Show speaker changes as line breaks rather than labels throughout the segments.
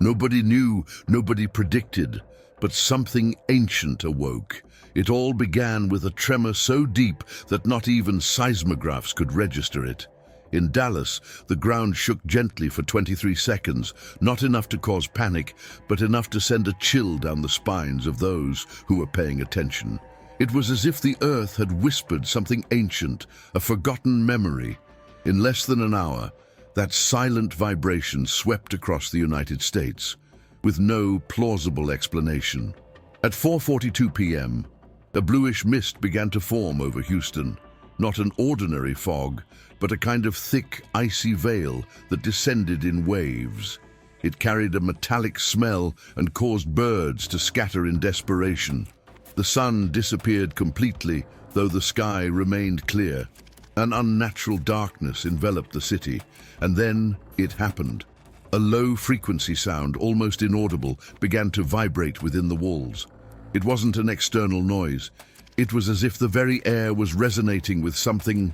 Nobody knew, nobody predicted, but something ancient awoke. It all began with a tremor so deep that not even seismographs could register it. In Dallas, the ground shook gently for 23 seconds, not enough to cause panic, but enough to send a chill down the spines of those who were paying attention. It was as if the earth had whispered something ancient, a forgotten memory. In less than an hour, that silent vibration swept across the United States, with no plausible explanation. At 4:42 p.m., a bluish mist began to form over Houston. Not an ordinary fog, but a kind of thick, icy veil that descended in waves. It carried a metallic smell and caused birds to scatter in desperation. The sun disappeared completely, though the sky remained clear. An unnatural darkness enveloped the city, and then it happened. A low-frequency sound, almost inaudible, began to vibrate within the walls. It wasn't an external noise. It was as if the very air was resonating with something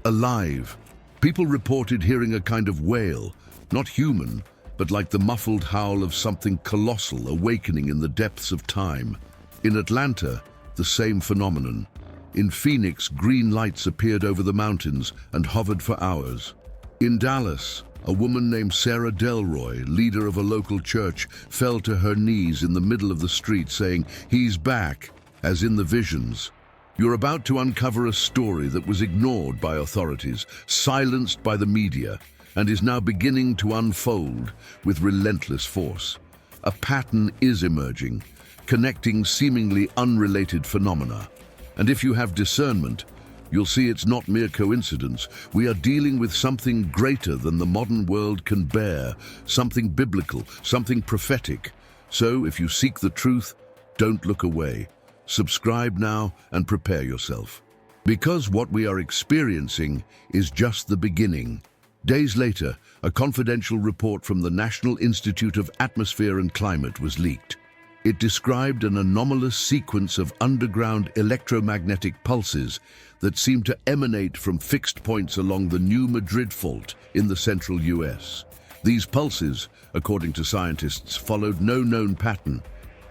alive. People reported hearing a kind of wail, not human, but like the muffled howl of something colossal awakening in the depths of time. In Atlanta, the same phenomenon. In Phoenix, green lights appeared over the mountains and hovered for hours. In Dallas, a woman named Sarah Delroy, leader of a local church, fell to her knees in the middle of the street saying, "He's back," as in the visions. You're about to uncover a story that was ignored by authorities, silenced by the media, and is now beginning to unfold with relentless force. A pattern is emerging, connecting seemingly unrelated phenomena. And if you have discernment, you'll see it's not mere coincidence. We are dealing with something greater than the modern world can bear, something biblical, something prophetic. So if you seek the truth, don't look away. Subscribe now and prepare yourself. Because what we are experiencing is just the beginning. Days later, a confidential report from the National Institute of Atmosphere and Climate was leaked. It described an anomalous sequence of underground electromagnetic pulses that seemed to emanate from fixed points along the New Madrid Fault in the central US. These pulses, according to scientists, followed no known pattern.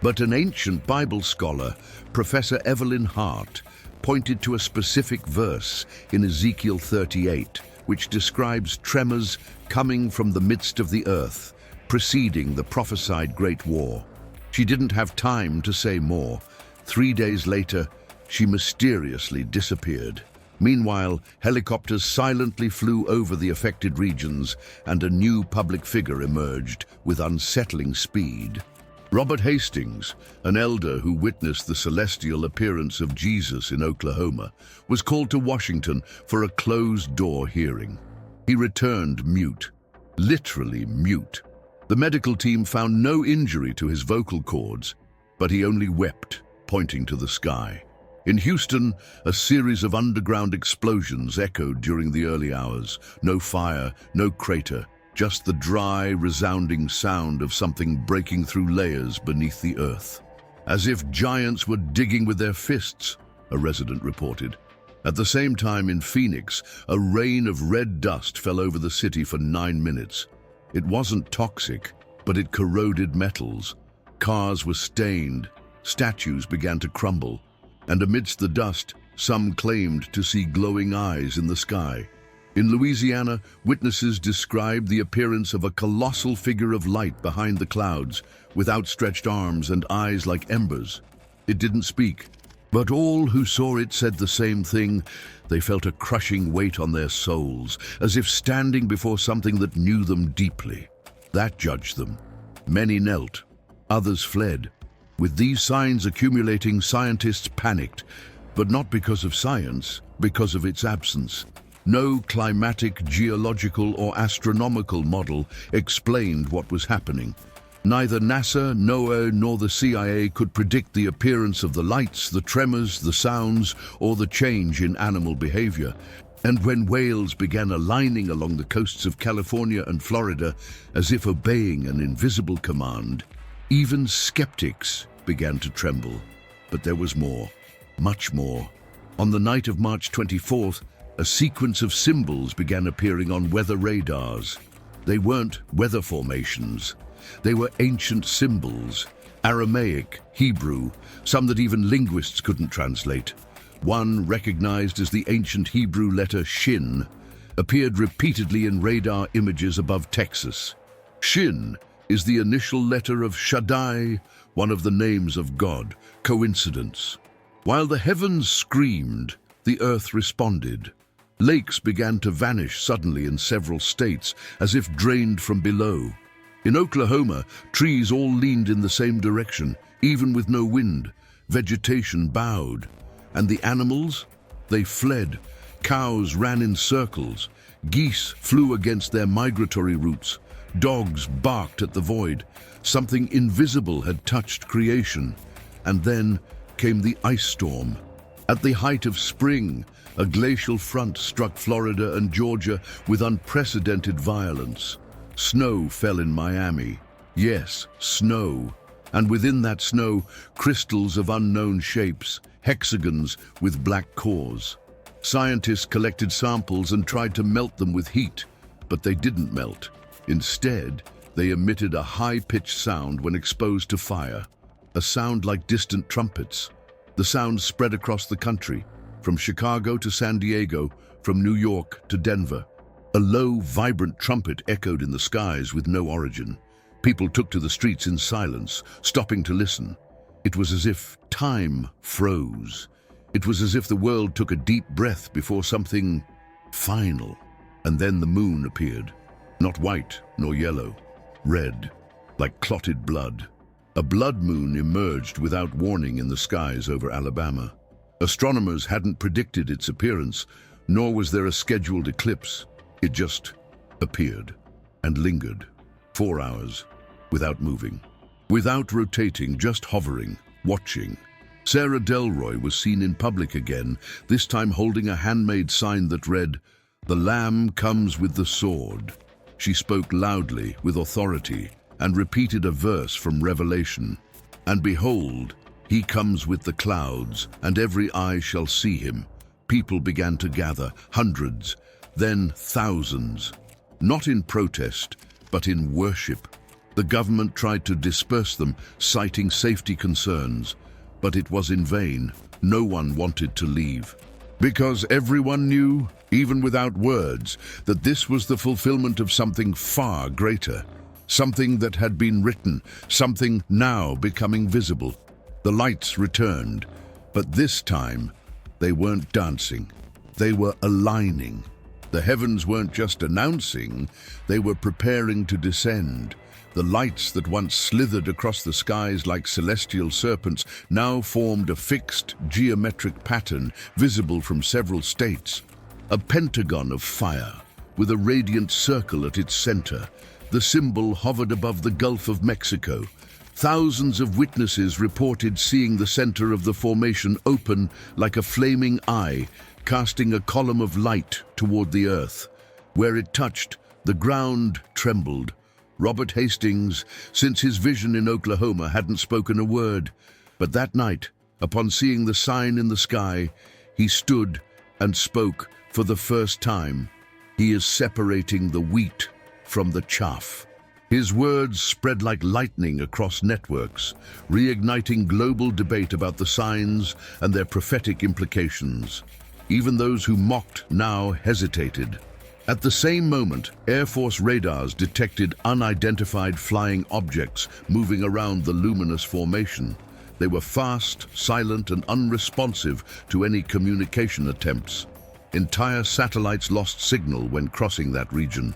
But an ancient Bible scholar, Professor Evelyn Hart, pointed to a specific verse in Ezekiel 38, which describes tremors coming from the midst of the earth, preceding the prophesied Great War. She didn't have time to say more. 3 days later, she mysteriously disappeared. Meanwhile, helicopters silently flew over the affected regions, and a new public figure emerged with unsettling speed. Robert Hastings, an elder who witnessed the celestial appearance of Jesus in Oklahoma, was called to Washington for a closed-door hearing. He returned mute, literally mute. The medical team found no injury to his vocal cords, but he only wept, pointing to the sky. In Houston, a series of underground explosions echoed during the early hours. No fire, no crater, just the dry, resounding sound of something breaking through layers beneath the earth. As if giants were digging with their fists, a resident reported. At the same time in Phoenix, a rain of red dust fell over the city for 9 minutes. It wasn't toxic, but it corroded metals. Cars were stained, statues began to crumble, and amidst the dust, some claimed to see glowing eyes in the sky. In Louisiana, witnesses described the appearance of a colossal figure of light behind the clouds, with outstretched arms and eyes like embers. It didn't speak, but all who saw it said the same thing. They felt a crushing weight on their souls, as if standing before something that knew them deeply. That judged them. Many knelt, others fled. With these signs accumulating, scientists panicked, but not because of science, because of its absence. No climatic, geological, or astronomical model explained what was happening. Neither NASA, NOAA, nor the CIA could predict the appearance of the lights, the tremors, the sounds, or the change in animal behavior. And when whales began aligning along the coasts of California and Florida, as if obeying an invisible command, even skeptics began to tremble. But there was more, much more. On the night of March 24th, a sequence of symbols began appearing on weather radars. They weren't weather formations. They were ancient symbols, Aramaic, Hebrew, some that even linguists couldn't translate. One, recognized as the ancient Hebrew letter Shin, appeared repeatedly in radar images above Texas. Shin is the initial letter of Shaddai, one of the names of God. Coincidence? While the heavens screamed, the earth responded. Lakes began to vanish suddenly in several states, as if drained from below. In Oklahoma, trees all leaned in the same direction, even with no wind. Vegetation bowed. And the animals? They fled. Cows ran in circles. Geese flew against their migratory routes. Dogs barked at the void. Something invisible had touched creation. And then came the ice storm. At the height of spring, a glacial front struck Florida and Georgia with unprecedented violence. Snow fell in Miami. Yes, snow. And within that snow, crystals of unknown shapes, hexagons with black cores. Scientists collected samples and tried to melt them with heat, but they didn't melt. Instead, they emitted a high-pitched sound when exposed to fire, a sound like distant trumpets. The sound spread across the country, from Chicago to San Diego, from New York to Denver. A low, vibrant trumpet echoed in the skies with no origin. People took to the streets in silence, stopping to listen. It was as if time froze. It was as if the world took a deep breath before something final. And then the moon appeared. Not white nor yellow, red, like clotted blood. A blood moon emerged without warning in the skies over Alabama. Astronomers hadn't predicted its appearance, nor was there a scheduled eclipse. It just appeared and lingered. 4 hours, without moving, without rotating, just hovering, watching. Sarah Delroy was seen in public again, this time holding a handmade sign that read, "The Lamb comes with the sword." She spoke loudly, with authority, and repeated a verse from Revelation. "And behold, he comes with the clouds, and every eye shall see him." People began to gather, hundreds, then thousands. Not in protest, but in worship. The government tried to disperse them, citing safety concerns. But it was in vain. No one wanted to leave. Because everyone knew, even without words, that this was the fulfillment of something far greater. Something that had been written, something now becoming visible. The lights returned, but this time they weren't dancing. They were aligning. The heavens weren't just announcing, they were preparing to descend. The lights that once slithered across the skies like celestial serpents now formed a fixed, geometric pattern visible from several states. A pentagon of fire, with a radiant circle at its center. The symbol hovered above the Gulf of Mexico. Thousands of witnesses reported seeing the center of the formation open like a flaming eye, casting a column of light toward the earth. Where it touched, the ground trembled. Robert Hastings, since his vision in Oklahoma, hadn't spoken a word. But that night, upon seeing the sign in the sky, he stood and spoke for the first time. He is separating the wheat from the chaff. His words spread like lightning across networks, reigniting global debate about the signs and their prophetic implications. Even those who mocked now hesitated. At the same moment, Air Force radars detected unidentified flying objects moving around the luminous formation. They were fast, silent, and unresponsive to any communication attempts. Entire satellites lost signal when crossing that region.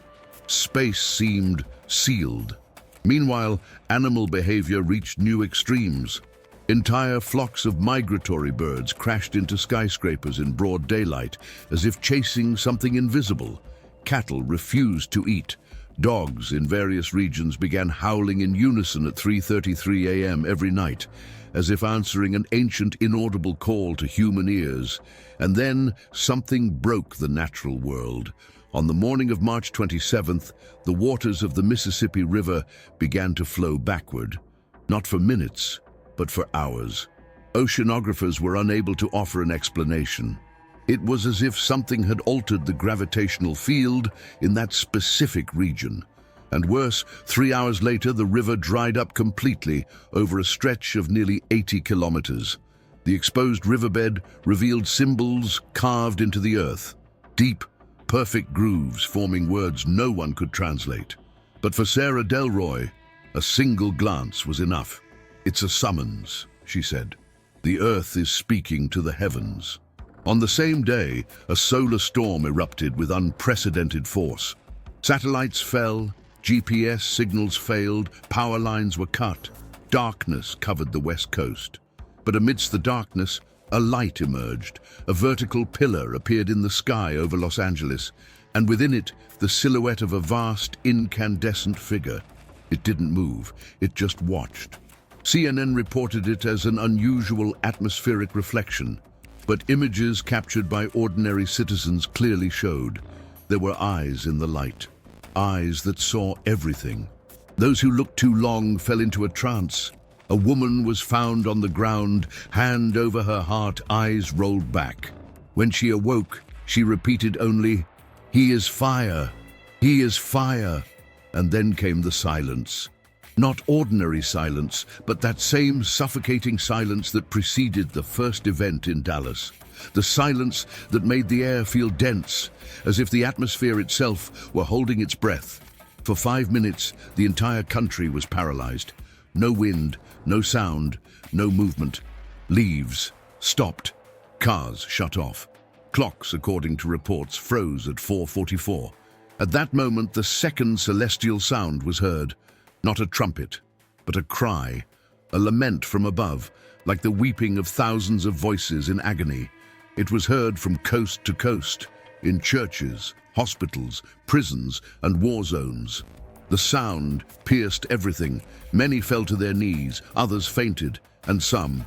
Space seemed sealed. Meanwhile, animal behavior reached new extremes. Entire flocks of migratory birds crashed into skyscrapers in broad daylight, as if chasing something invisible. Cattle refused to eat. Dogs in various regions began howling in unison at 3:33 a.m. every night, as if answering an ancient inaudible call to human ears. And then something broke the natural world. On the morning of March 27th, the waters of the Mississippi River began to flow backward. Not for minutes, but for hours. Oceanographers were unable to offer an explanation. It was as if something had altered the gravitational field in that specific region. And worse, 3 hours later, the river dried up completely over a stretch of nearly 80 kilometers. The exposed riverbed revealed symbols carved into the earth, deep, perfect grooves forming words no one could translate. But for Sarah Delroy, a single glance was enough. "It's a summons," she said. "The earth is speaking to the heavens." On the same day, a solar storm erupted with unprecedented force. Satellites fell, GPS signals failed, power lines were cut. Darkness covered the west coast. But amidst the darkness, a light emerged. A vertical pillar appeared in the sky over Los Angeles, and within it, the silhouette of a vast, incandescent figure. It didn't move, it just watched. CNN reported it as an unusual atmospheric reflection, but images captured by ordinary citizens clearly showed there were eyes in the light, eyes that saw everything. Those who looked too long fell into a trance. A woman was found on the ground, hand over her heart, eyes rolled back. When she awoke, she repeated only, "He is fire, he is fire." And then came the silence. Not ordinary silence, but that same suffocating silence that preceded the first event in Dallas. The silence that made the air feel dense, as if the atmosphere itself were holding its breath. For 5 minutes, the entire country was paralyzed. No wind, no sound, no movement. Leaves stopped. Cars shut off. Clocks, according to reports, froze at 4:44. At that moment, the second celestial sound was heard. Not a trumpet, but a cry, a lament from above, like the weeping of thousands of voices in agony. It was heard from coast to coast, in churches, hospitals, prisons, and war zones. The sound pierced everything. Many fell to their knees, others fainted, and some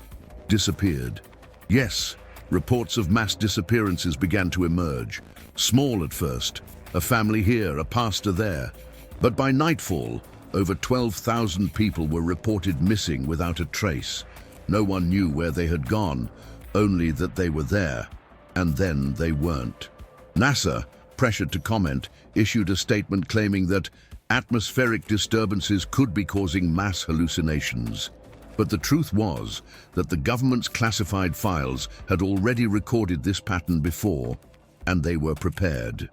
disappeared. Yes, reports of mass disappearances began to emerge. Small at first, a family here, a pastor there. But by nightfall, over 12,000 people were reported missing without a trace. No one knew where they had gone, only that they were there, and then they weren't. NASA, pressured to comment, issued a statement claiming that atmospheric disturbances could be causing mass hallucinations. But the truth was that the government's classified files had already recorded this pattern before, and they were prepared.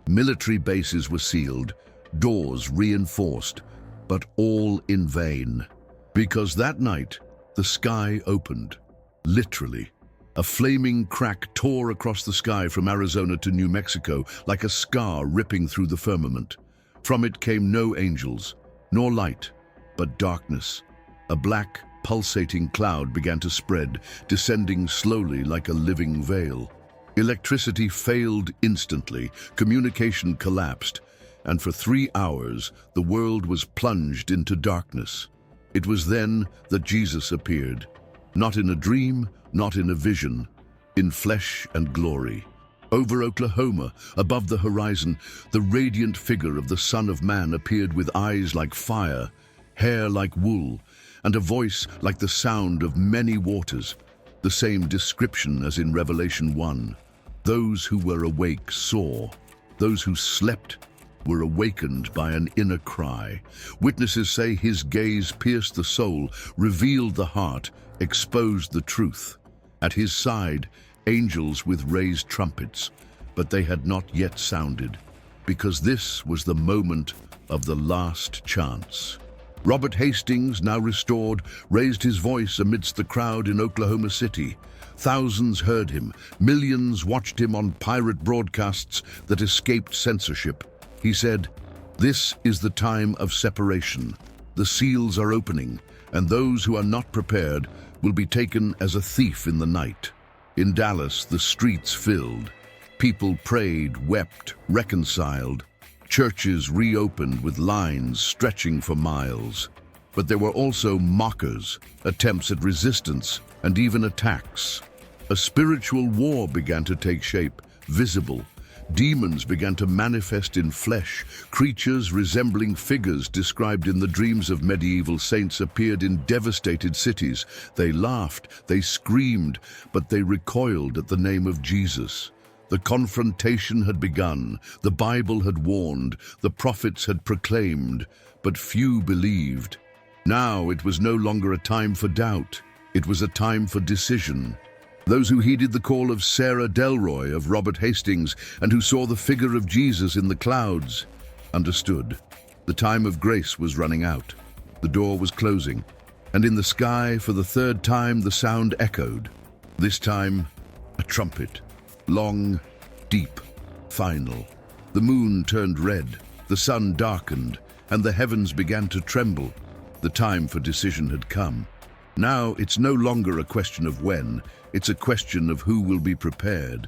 Military bases were sealed, doors reinforced, but all in vain. Because that night, the sky opened. Literally. A flaming crack tore across the sky from Arizona to New Mexico, like a scar ripping through the firmament. From it came no angels, nor light, but darkness. A black, pulsating cloud began to spread, descending slowly like a living veil. Electricity failed instantly, communication collapsed, and for 3 hours the world was plunged into darkness. It was then that Jesus appeared, not in a dream, not in a vision, in flesh and glory. Over Oklahoma, above the horizon, the radiant figure of the Son of Man appeared with eyes like fire, hair like wool, and a voice like the sound of many waters, the same description as in Revelation 1. Those who were awake saw. Those who slept were awakened by an inner cry. Witnesses say his gaze pierced the soul, revealed the heart, exposed the truth. At his side, angels with raised trumpets, but they had not yet sounded, because this was the moment of the last chance. Robert Hastings, now restored, raised his voice amidst the crowd in Oklahoma City. Thousands heard him. Millions watched him on pirate broadcasts that escaped censorship. He said, "This is the time of separation. The seals are opening, and those who are not prepared will be taken as a thief in the night." In Dallas, the streets filled. People prayed, wept, reconciled. Churches reopened with lines stretching for miles. But there were also mockers, attempts at resistance, and even attacks. A spiritual war began to take shape, visible. Demons began to manifest in flesh. Creatures resembling figures described in the dreams of medieval saints appeared in devastated cities. They laughed, they screamed, but they recoiled at the name of Jesus. The confrontation had begun. The Bible had warned. The prophets had proclaimed, but few believed. Now it was no longer a time for doubt. It was a time for decision. Those who heeded the call of Sarah Delroy, of Robert Hastings, and who saw the figure of Jesus in the clouds, understood. The time of grace was running out. The door was closing, and in the sky, for the third time, the sound echoed. This time, a trumpet. Long, deep, final. The moon turned red, the sun darkened, and the heavens began to tremble. The time for decision had come. Now it's no longer a question of when, it's a question of who will be prepared.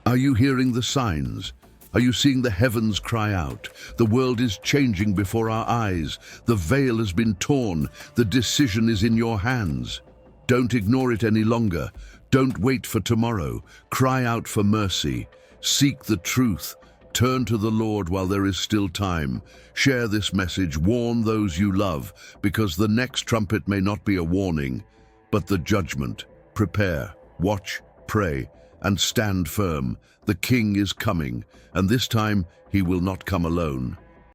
Are you hearing the signs? Are you seeing the heavens cry out? The world is changing before our eyes. The veil has been torn. The decision is in your hands. Don't ignore it any longer. Don't wait for tomorrow. Cry out for mercy. Seek the truth. Turn to the Lord while there is still time. Share this message. Warn those you love, because the next trumpet may not be a warning, but the judgment. Prepare, watch, pray, and stand firm. The King is coming, and this time he will not come alone.